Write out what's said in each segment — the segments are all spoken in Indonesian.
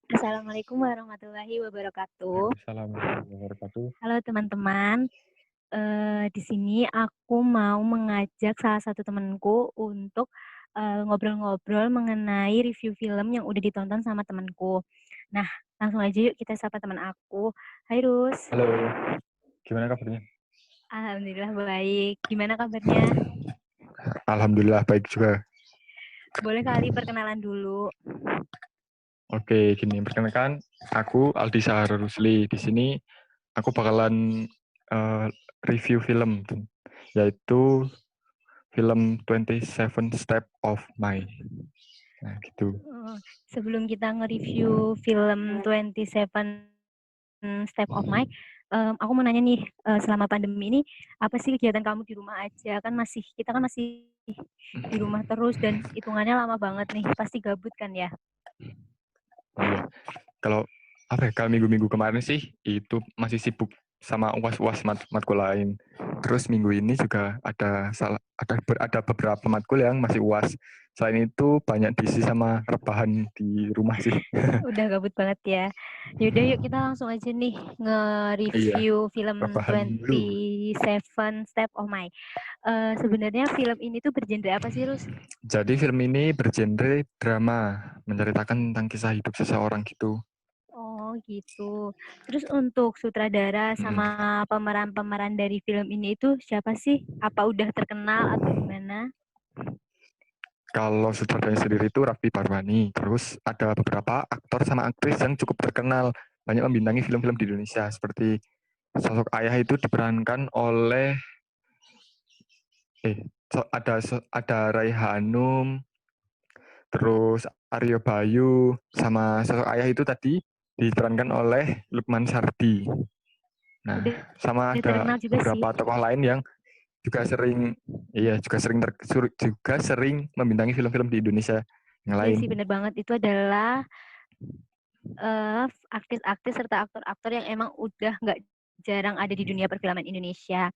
Assalamualaikum warahmatullahi wabarakatuh. Waalaikumsalam warahmatullahi wabarakatuh. Halo teman-teman, di sini aku mau mengajak salah satu temanku untuk ngobrol-ngobrol mengenai review film yang udah ditonton sama temanku. Nah, langsung aja yuk kita sapa teman aku. Hai Rus. Halo, gimana kabarnya? Alhamdulillah baik. Gimana kabarnya? Alhamdulillah baik juga. Boleh kali perkenalan dulu. Oke, gini, perkenalkan, aku Aldi Sahar Rusli. Di sini aku bakalan eh, review film, yaitu film 27 Step of My. Nah, gitu. Sebelum kita nge-review film 27 Step of My, aku mau nanya nih, selama pandemi ini apa sih kegiatan kamu di rumah aja? Kita kan masih di rumah terus dan hitungannya lama banget nih, pasti gabut kan ya? Oh iya, kalau kalau minggu-minggu kemarin sih itu masih sibuk sama uas-uas matkul lain. Terus minggu ini juga ada beberapa matkul yang masih uas. Selain itu banyak diisi sama rebahan di rumah sih. Udah gabut banget ya. Yaudah yuk kita langsung aja nih Iya, nge-review film rebahan dulu. 27 Step of My. Sebenarnya film ini tuh bergenre apa sih, Rus? Jadi film ini bergenre drama, menceritakan tentang kisah hidup seseorang gitu. Oh gitu. Terus untuk sutradara Mm. sama pemeran-pemeran dari film ini itu siapa sih? Apa udah terkenal atau gimana? Kalau sutradaranya sendiri itu Raffi Parwani. Terus ada beberapa aktor sama aktris yang cukup terkenal, banyak membintangi film-film di Indonesia. Seperti sosok ayah itu diperankan oleh ada Raiha Hanum, terus Aryo Bayu, sama sosok ayah itu tadi diperankan oleh Lukman Sardi. Nah, Udah, sama udah ada terkenal juga sih. beberapa tokoh lain yang juga sering juga sering membintangi film-film di Indonesia yang Iya lain. sih bener banget. Itu adalah artis-artis serta aktor-aktor yang emang udah nggak jarang ada di dunia perfilman Indonesia.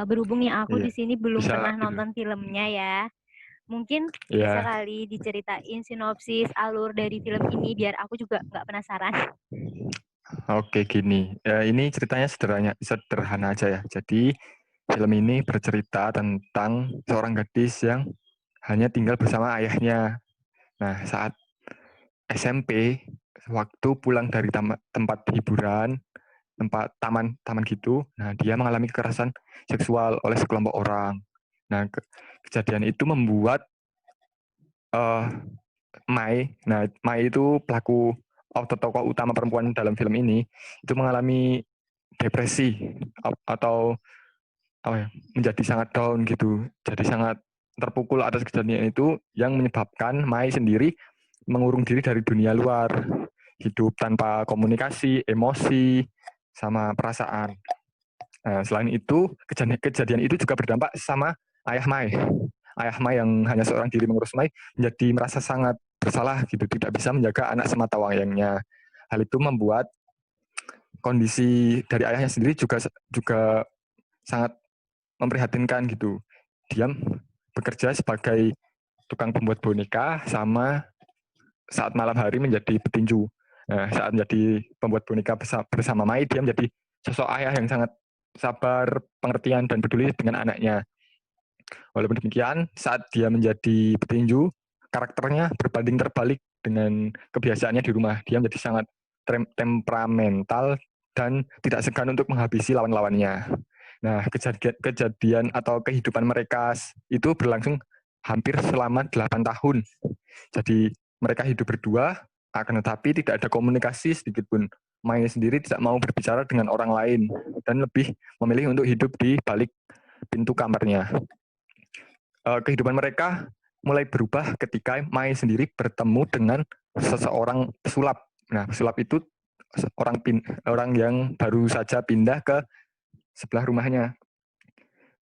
Berhubung nih aku Iya, di sini belum bisa pernah itu. nonton filmnya ya. Mungkin bisa Iya. kali diceritain sinopsis alur dari film ini biar aku juga nggak penasaran. Oke, gini. Ini ceritanya sederhana aja ya. Jadi film ini bercerita tentang seorang gadis yang hanya tinggal bersama ayahnya. Nah, saat SMP, waktu pulang dari tempat hiburan, tempat taman gitu, nah dia mengalami kekerasan seksual oleh sekelompok orang. Nah, kejadian itu membuat uh, Mai itu pelaku atau tokoh utama perempuan dalam film ini itu mengalami depresi atau apa ya, menjadi sangat down gitu. Jadi sangat terpukul atas kejadian itu yang menyebabkan Mai sendiri mengurung diri dari dunia luar, hidup tanpa komunikasi, emosi, sama perasaan. Nah, selain itu, kejadian itu juga berdampak sama ayah Mai. Ayah Mai yang hanya seorang diri mengurus Mai menjadi merasa sangat bersalah gitu, tidak bisa menjaga anak semata wayangnya. Hal itu membuat kondisi dari ayahnya sendiri juga juga sangat memprihatinkan gitu. Dia bekerja sebagai tukang pembuat boneka sama saat malam hari menjadi petinju. Nah, saat menjadi pembuat boneka bersama Mai, dia menjadi sosok ayah yang sangat sabar, pengertian, dan peduli dengan anaknya. Walaupun demikian, saat dia menjadi petinju, karakternya berbanding terbalik dengan kebiasaannya di rumah. Dia menjadi sangat temperamental dan tidak segan untuk menghabisi lawan-lawannya. Nah, kejadian atau kehidupan mereka itu berlangsung hampir selama 8 tahun. Jadi mereka hidup berdua, akan tetapi tidak ada komunikasi sedikit pun. Maya sendiri tidak mau berbicara dengan orang lain dan lebih memilih untuk hidup di balik pintu kamarnya. Kehidupan mereka mulai berubah ketika Mai sendiri bertemu dengan seseorang pesulap. Nah, pesulap itu orang yang baru saja pindah ke sebelah rumahnya.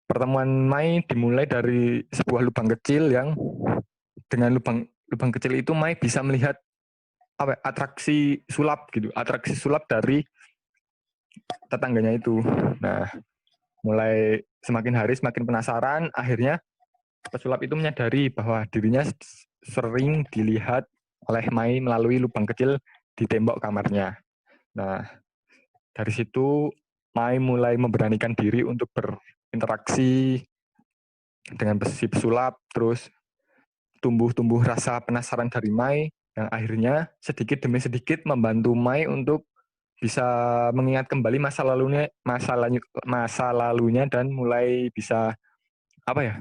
Pertemuan Mai dimulai dari sebuah lubang kecil yang dengan lubang kecil itu Mai bisa melihat atraksi sulap gitu, atraksi sulap dari tetangganya itu. Nah, mulai semakin hari semakin penasaran, akhirnya pesulap itu menyadari bahwa dirinya sering dilihat oleh Mai melalui lubang kecil di tembok kamarnya. Nah, dari situ Mai mulai memberanikan diri untuk berinteraksi dengan si pesulap, terus tumbuh rasa penasaran dari Mai yang akhirnya sedikit demi sedikit membantu Mai untuk bisa mengingat kembali masa lalunya dan mulai bisa apa ya,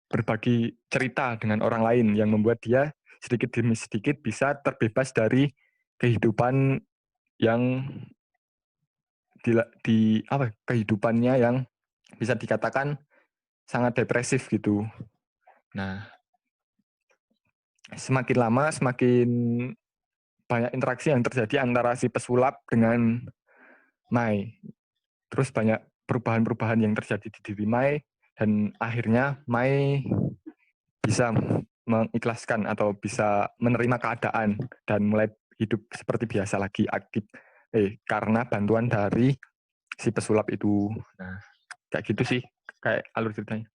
berbagi cerita dengan orang lain yang membuat dia sedikit demi sedikit bisa terbebas dari kehidupan yang kehidupannya yang bisa dikatakan sangat depresif gitu. Nah, semakin lama semakin banyak interaksi yang terjadi antara si pesulap dengan Mai. Terus banyak perubahan-perubahan yang terjadi di diri Mai dan akhirnya Mai bisa mengikhlaskan atau bisa menerima keadaan dan mulai hidup seperti biasa lagi karena bantuan dari si pesulap itu. Nah, kayak gitu sih kayak alur ceritanya.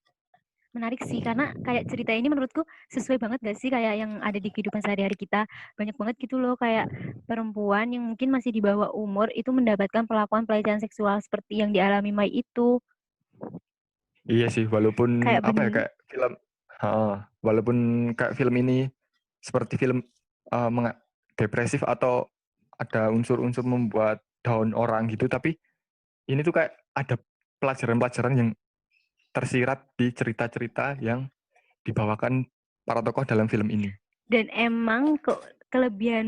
Menarik sih, karena kayak cerita ini menurutku sesuai banget gak sih kayak yang ada di kehidupan sehari-hari kita. Banyak banget gitu loh kayak perempuan yang mungkin masih di bawah umur itu mendapatkan perlakuan pelecehan seksual seperti yang dialami Mai itu. Iya sih, walaupun Kayak kayak film, walaupun kayak film ini seperti film depresif atau ada unsur-unsur membuat down orang gitu, tapi ini tuh kayak ada pelajaran-pelajaran yang tersirat di cerita-cerita yang dibawakan para tokoh dalam film ini. Dan emang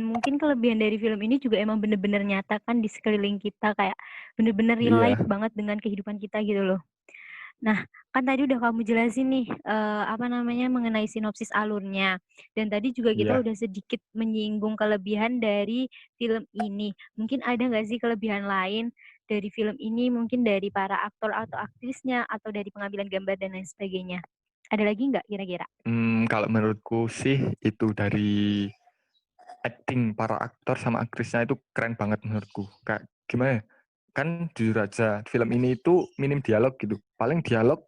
mungkin kelebihan dari film ini juga emang bener-bener nyata kan di sekeliling kita, kayak bener-bener relate banget dengan kehidupan kita gitu loh. Nah, kan tadi udah kamu jelasin nih, mengenai sinopsis alurnya. Dan tadi juga kita udah sedikit menyinggung kelebihan dari film ini. Mungkin ada nggak sih kelebihan lain dari film ini, mungkin dari para aktor atau aktrisnya, atau dari pengambilan gambar dan lain sebagainya? Ada lagi nggak kira-kira? Kalau menurutku sih itu dari acting para aktor sama aktrisnya itu keren banget menurutku. Kayak gimana ya? Kan jujur aja, film ini itu minim dialog gitu. Paling dialog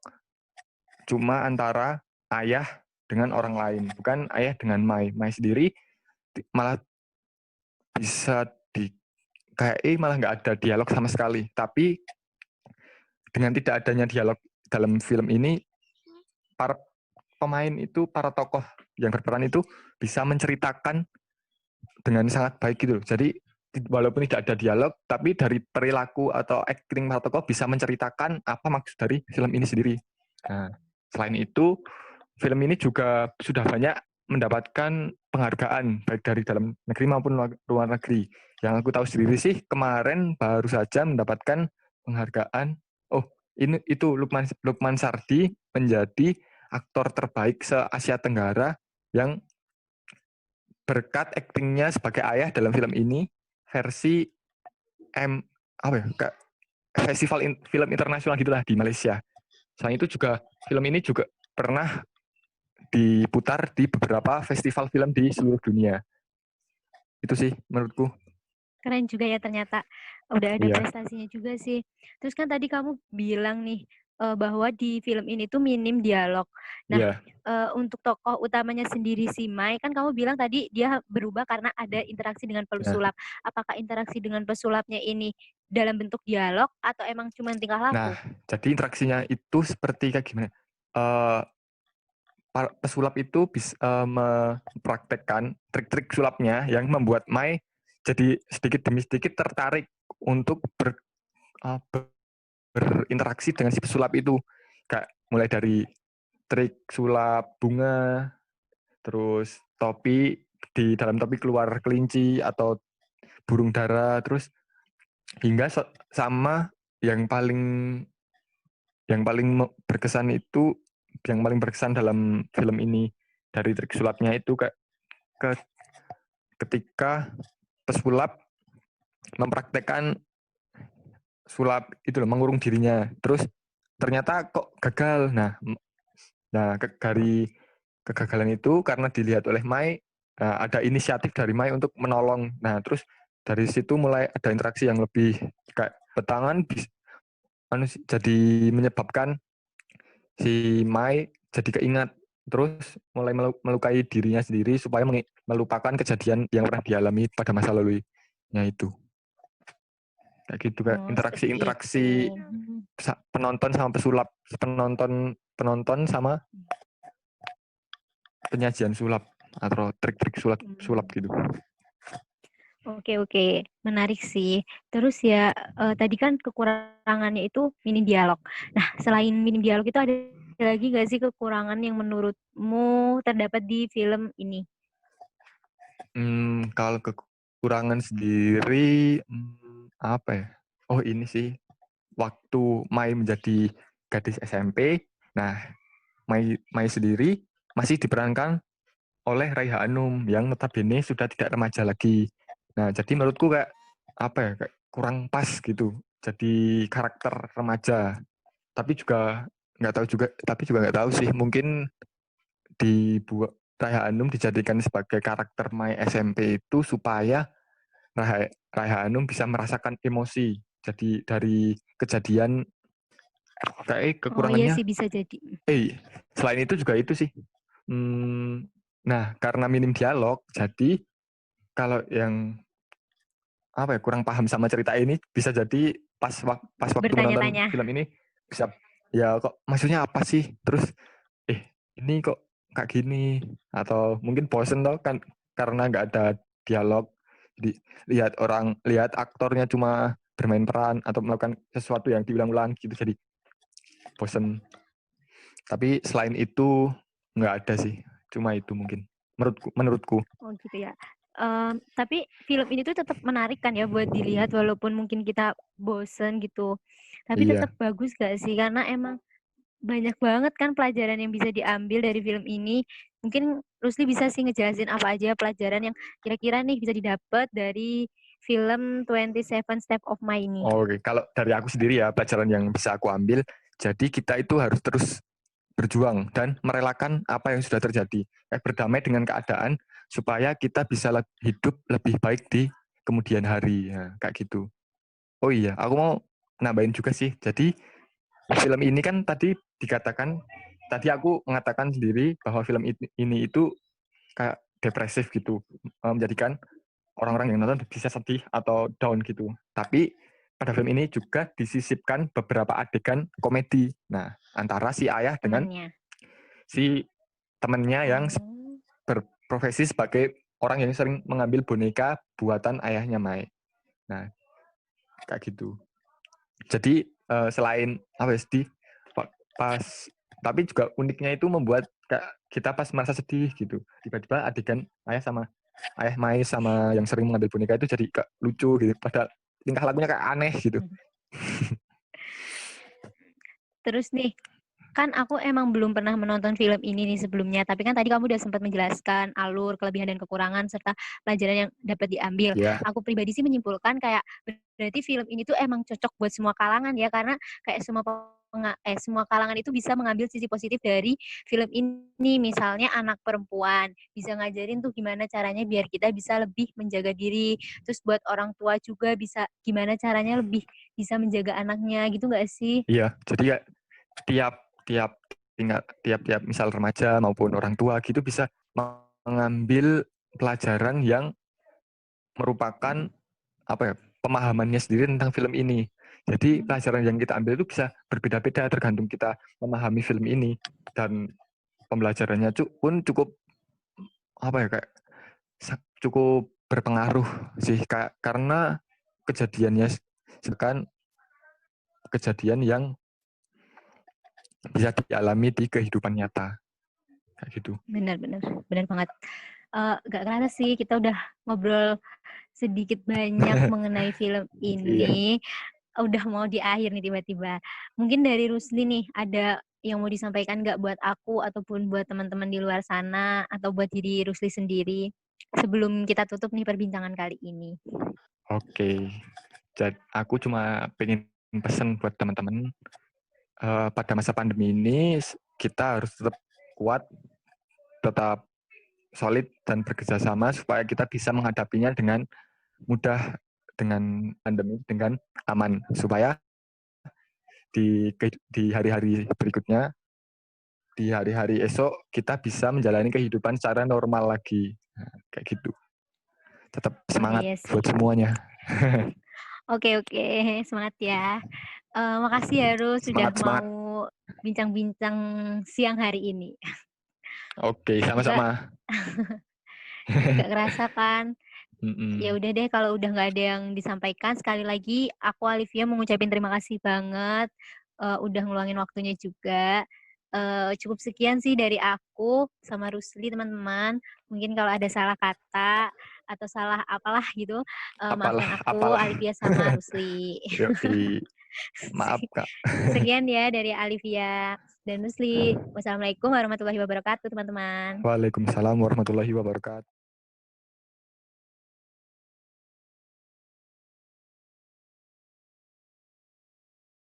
cuma antara ayah dengan orang lain, bukan ayah dengan Mai. Mai sendiri malah bisa malah nggak ada dialog sama sekali. Tapi dengan tidak adanya dialog dalam film ini, para pemain itu, para tokoh yang berperan itu bisa menceritakan dengan sangat baik gitu. Jadi walaupun tidak ada dialog, tapi dari perilaku atau acting para tokoh bisa menceritakan apa maksud dari film ini sendiri. Nah, selain itu, film ini juga sudah banyak mendapatkan penghargaan baik dari dalam negeri maupun luar negeri. Yang aku tahu sendiri sih kemarin baru saja mendapatkan penghargaan. Oh, itu Lukman Sardi menjadi aktor terbaik se-Asia Tenggara yang berkat aktingnya sebagai ayah dalam film ini versi festival film internasional gitulah di Malaysia. Selain itu juga film ini juga pernah diputar di beberapa festival film di seluruh dunia. Itu sih menurutku. Keren juga ya ternyata. Udah ada prestasinya juga sih. Terus kan tadi kamu bilang nih bahwa di film ini tuh minim dialog. Nah, untuk tokoh utamanya sendiri si Mai, kan kamu bilang tadi dia berubah karena ada interaksi dengan pesulap. Apakah interaksi dengan pesulapnya ini dalam bentuk dialog atau emang cuma tingkah laku? Nah, jadi interaksinya itu seperti kayak gimana? Pesulap itu bisa mempraktekkan trik-trik sulapnya yang membuat Mai jadi sedikit demi sedikit tertarik untuk berinteraksi dengan si pesulap itu. Kayak mulai dari trik sulap bunga, terus topi, di dalam topi keluar kelinci atau burung dara, terus hingga sama yang paling berkesan itu, yang paling berkesan dalam film ini dari trik sulapnya itu ketika pesulap mempraktekkan sulap itu loh, mengurung dirinya, terus ternyata kok gagal. Nah dari kegagalan itu karena dilihat oleh Mai, ada inisiatif dari Mai untuk menolong. Nah terus dari situ mulai ada interaksi yang lebih kayak betangan, jadi menyebabkan si Mai jadi keingat terus mulai melukai dirinya sendiri supaya melupakan kejadian yang pernah dialami pada masa lalunya itu. Kayak gitu Kak, Oh, seperti itu. interaksi-interaksi penonton sama pesulap, penonton sama penyajian sulap atau trik-trik sulap gitu. Oke, oke. Menarik sih. Terus ya, tadi kan kekurangannya itu minim dialog. Nah, selain minim dialog itu ada lagi nggak sih kekurangan yang menurutmu terdapat di film ini? Kalau kekurangan sendiri, apa ya? Oh ini sih, waktu Mai menjadi gadis SMP, nah Mai sendiri masih diperankan oleh Raiha Anum yang notabene sudah tidak remaja lagi. Nah, jadi menurutku kayak apa ya, kayak kurang pas gitu. Jadi karakter remaja. Tapi juga nggak tahu juga, tapi juga nggak tahu sih. Mungkin dibuat Raiha Anum dijadikan sebagai karakter My SMP itu supaya Raiha Anum bisa merasakan emosi. Jadi dari kejadian kayak Oh iya kekurangannya. sih bisa jadi. Selain itu juga itu sih. Hmm, nah, karena minim dialog, jadi kalau yang apa ya kurang paham sama cerita ini bisa jadi pas waktu menonton Bertanya-tanya. film ini bisa ya kok maksudnya apa sih, terus ini kok kayak gini, atau mungkin bosen tau kan karena nggak ada dialog, jadi lihat aktornya cuma bermain peran atau melakukan sesuatu yang diulang-ulang gitu, jadi bosen. Tapi selain itu nggak ada sih, cuma itu mungkin menurutku. Oh gitu ya. Tapi film ini tuh tetap menarik kan ya buat dilihat walaupun mungkin kita bosen gitu. Tapi tetap Iya. bagus gak sih? Karena emang banyak banget kan pelajaran yang bisa diambil dari film ini. Mungkin Rusli bisa sih ngejelasin apa aja pelajaran yang kira-kira nih bisa didapat dari film 27 Step of My ini. Oke, kalau dari aku sendiri ya, pelajaran yang bisa aku ambil, jadi kita itu harus terus berjuang dan merelakan apa yang sudah terjadi. Berdamai dengan keadaan supaya kita bisa hidup lebih baik di kemudian hari. Ya, kayak gitu. Oh iya, aku mau nambahin juga sih. Jadi film ini kan tadi aku mengatakan sendiri bahwa film ini itu kayak depresif gitu, menjadikan orang-orang yang nonton bisa sedih atau down gitu. Tapi pada film ini juga disisipkan beberapa adegan komedi. Nah, antara si ayah dengan Temennya. si temennya yang Oh. berprofesi sebagai orang yang sering mengambil boneka buatan ayahnya Mai. Nah, kayak gitu. Jadi selain apa ya, sedih, pas tapi juga uniknya itu membuat kita pas merasa sedih gitu. Tiba-tiba adegan ayah Mai sama yang sering mengambil boneka itu jadi kayak lucu gitu. Padahal tingkah lakunya kayak aneh gitu. Terus nih, kan aku emang belum pernah menonton film ini nih sebelumnya, tapi kan tadi kamu udah sempat menjelaskan alur, kelebihan dan kekurangan serta pelajaran yang dapat diambil. Ya, Aku pribadi sih menyimpulkan kayak berarti film ini tuh emang cocok buat semua kalangan ya, karena kayak semua kalangan itu bisa mengambil sisi positif dari film ini. Misalnya anak perempuan bisa ngajarin tuh gimana caranya biar kita bisa lebih menjaga diri. Terus buat orang tua juga bisa gimana caranya lebih bisa menjaga anaknya gitu nggak sih? iya. Jadi ya tiap tiap tiap misal remaja maupun orang tua gitu bisa mengambil pelajaran yang merupakan apa ya, pemahamannya sendiri tentang film ini. Jadi pelajaran yang kita ambil itu bisa berbeda-beda tergantung kita memahami film ini, dan pembelajarannya pun cukup apa ya, kayak cukup berpengaruh sih Kak, karena kejadiannya sekan kejadian yang bisa dialami di kehidupan nyata kayak gitu. Benar-benar, benar banget. Gak kerasa sih kita udah ngobrol sedikit banyak mengenai film Iya. ini. Udah mau di akhir nih tiba-tiba. Mungkin dari Rusli nih ada yang mau disampaikan nggak buat aku ataupun buat teman-teman di luar sana atau buat diri Rusli sendiri sebelum kita tutup nih perbincangan kali ini. Oke. Jadi aku cuma pengen pesan buat teman-teman, pada masa pandemi ini kita harus tetap kuat, tetap solid dan bekerja sama supaya kita bisa menghadapinya dengan mudah, dengan pandemi dengan aman, supaya di hari-hari berikutnya di hari-hari esok kita bisa menjalani kehidupan secara normal lagi. Nah, kayak gitu. Tetap Oh semangat iya buat sih. semuanya. Oke, semangat ya. Makasih ya Rus sudah Semangat, mau semangat. bincang-bincang siang hari ini. Oke, Juga sama-sama. gak kerasa kan. Ya Mm-mm. udah deh kalau udah nggak ada yang disampaikan, sekali lagi aku Alivia mengucapin terima kasih banget udah ngeluangin waktunya juga. Cukup sekian sih dari aku sama Rusli teman-teman. Mungkin kalau ada salah kata atau salah apalah gitu, Apalah, maafin aku apalah. Alivia sama Rusli. Yoi. Maaf, Kak. Sekian ya dari Alivia dan Rusli. Wassalamualaikum warahmatullahi wabarakatuh teman-teman. Waalaikumsalam warahmatullahi wabarakatuh.